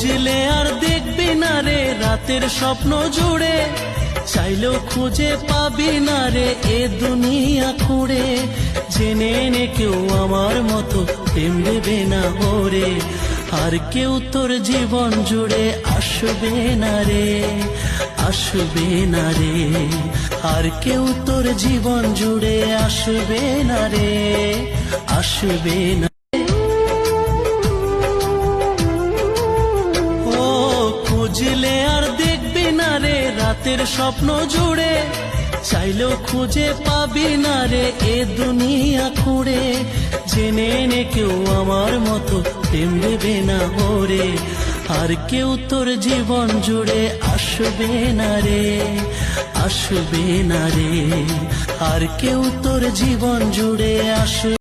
খুঁজলে আর দেখবি না রে রাতের স্বপ্ন জুড়ে, চাইলেও খুঁজে পাবি না রে এ দুনিয়া খুঁড়ে। জেনে নে কেউ আমার মতো প্রেম দেবে না ওরে, আর কেউ তোর জীবন জুড়ে আসবে না রে, আসবে না রে। আর কেউ তোর জীবন জুড়ে আসবে না রে, আসবে না। ও খুঁজলে আর দেখবি না রে রাতের স্বপ্ন জুড়ে, চাইলেও খুঁজে পাবি না রে এ দুনিয়া খুঁড়ে। জেনে নে কেউ আমার মতো প্রেম দেবে না ওরে, আর কেউ তোর জীবন জুড়ে আসবে না রে, আসবে না রে। আর কেউ তোর জীবন জুড়ে আসবে